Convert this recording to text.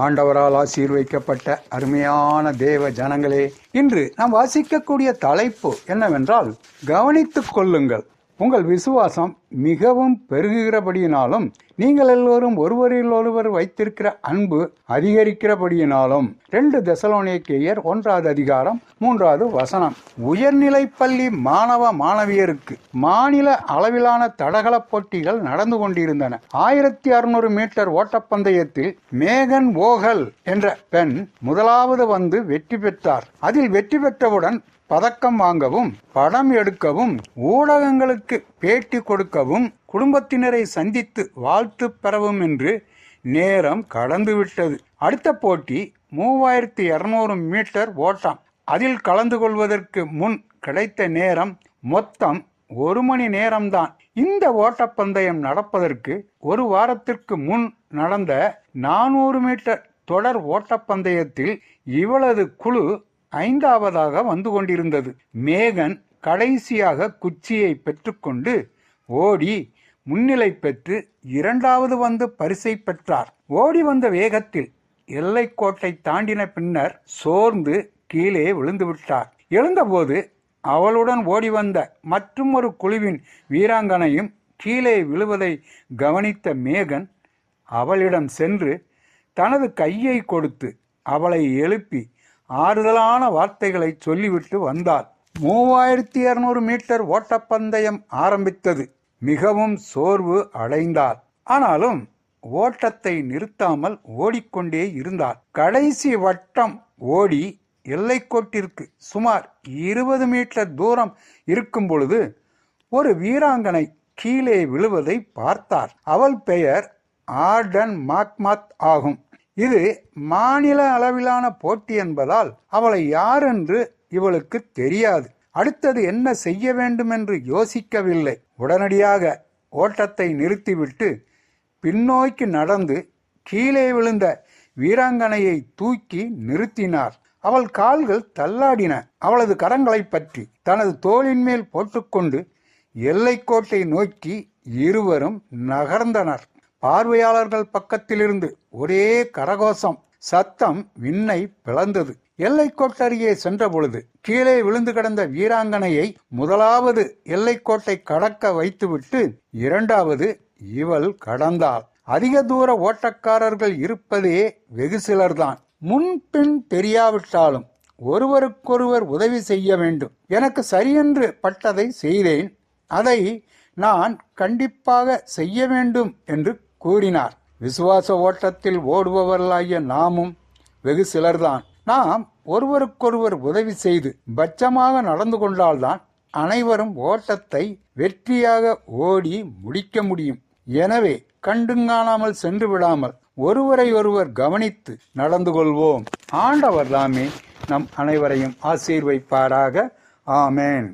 ஆண்டவரால் ஆசீர்வதிக்கப்பட்ட அருமையான தேவ ஜனங்களே, இன்று நாம் வாசிக்கக்கூடிய தலைப்பு என்னவென்றால், கவனித்துக் கொள்ளுங்கள். உங்கள் விசுவாசம் மிகவும் பெருகுகிறபடியினாலும் நீங்கள் எல்லோரும் ஒருவரில் ஒருவர் வைத்திருக்கிற அன்பு அதிகரிக்கிறபடியினாலும். 2 தெசலோனிக்கேயர் 1வது அதிகாரம் 3வது வசனம். உயர்நிலை பள்ளி மாணவ மாணவியருக்கு மாநில அளவிலான தடகள போட்டிகள் நடந்து கொண்டிருந்தன. 1600 மீட்டர் ஓட்டப்பந்தயத்தில் மேகன் ஓகல் என்ற பெண் முதலாவது வந்து வெற்றி பெற்றார். அதில் வெற்றி பெற்றவுடன் பதக்கம் வாங்கவும், படம் எடுக்கவும், ஊடகங்களுக்கு பேட்டி கொடுக்கவும், குடும்பத்தினரை சந்தித்து வாழ்த்து பெறவும் என்று நேரம் கடந்துவிட்டது. அடுத்த போட்டி 3200 மீட்டர் ஓட்டம். அதில் கலந்து கொள்வதற்கு முன் கிடைத்த நேரம் மொத்தம் 1 மணி நேரம்தான். இந்த ஓட்டப்பந்தயம் நடப்பதற்கு 1 வாரத்திற்கு முன் நடந்த 400 மீட்டர் தொடர் ஓட்டப்பந்தயத்தில் இவளது குழு 5வதாக வந்து கொண்டிருந்தது. மேகன் கடைசியாக குச்சியை பெற்றுக்கொண்டு ஓடி முன்னிலை பெற்று 2வது வந்து பரிசை பெற்றார். ஓடி வந்த வேகத்தில் எல்லைக்கோட்டை தாண்டின பின்னர் சோர்ந்து கீழே விழுந்து விட்டார். எழுந்தபோது அவளுடன் ஓடி வந்த மற்றும் ஒரு குழுவின் வீராங்கனையும் கீழே விழுவதை கவனித்த மேகன் அவளிடம் சென்று தனது கையை கொடுத்து அவளை எழுப்பி ஆறுதலான வார்த்தைகளை சொல்லிவிட்டு வந்தாள். 3200 மீட்டர் ஓட்டப்பந்தயம் ஆரம்பித்தது. மிகவும் சோர்வு அடைந்தாள். ஆனாலும் ஓட்டத்தை நிறுத்தாமல் ஓடிக்கொண்டே இருந்தாள். கடைசி வட்டம் ஓடி எல்லைக்கோட்டிற்கு சுமார் 20 மீட்டர் தூரம் இருக்கும் பொழுது ஒரு வீராங்கனை கீழே விழுவதை பார்த்தார். அவள் பெயர் ஆர்டன் மாக்மாத் ஆகும். இது மாநில அளவிலான போட்டி என்பதால் அவளை யார் என்று இவளுக்கு தெரியாது. அடுத்தது என்ன செய்ய வேண்டும் என்று யோசிக்கவில்லை. உடனடியாக ஓட்டத்தை நிறுத்திவிட்டு பின்னோக்கி நடந்து கீழே விழுந்த வீராங்கனையை தூக்கி நிறுத்தினார். அவள் கால்கள் தள்ளாடின. அவளது கரங்களை பற்றி தனது தோளின் மேல் போட்டுக்கொண்டு எல்லைக்கோட்டை நோக்கி இருவரும் நகர்ந்தனர். பார்வையாளர்கள் பக்கத்திலிருந்து ஒரே கரகோஷம், சத்தம் விண்ணை பிளந்தது. எல்லைக்கோட்டருகே சென்ற பொழுது கீழே விழுந்து கிடந்த வீராங்கனையை முதலாவது எல்லைக்கோட்டை கடக்க வைத்துவிட்டு 2வது இவள் கடந்தாள். அதிக தூர ஓட்டக்காரர்கள் இருப்பதே வெகு சிலர்தான். முன்பின் தெரியாவிட்டாலும் ஒருவருக்கொருவர் உதவி செய்ய வேண்டும். எனக்கு சரியென்று பட்டதை செய்தேன். அதை நான் கண்டிப்பாக செய்ய வேண்டும் என்று கூறினார். விசுவாச ஓட்டத்தில் ஓடுபவர்களாகிய நாமும் வெகு சிலர்தான். நாம் ஒருவருக்கொருவர் உதவி செய்து பட்சமாக நடந்து கொண்டால்தான் அனைவரும் ஓட்டத்தை வெற்றியாக ஓடி முடிக்க முடியும். எனவே கண்டுங்காணாமல் சென்று விடாமல் ஒருவரை ஒருவர் கவனித்து நடந்து கொள்வோம். ஆண்டவர் தாமே நம் அனைவரையும் ஆசீர்வதிப்பாராக. ஆமென்.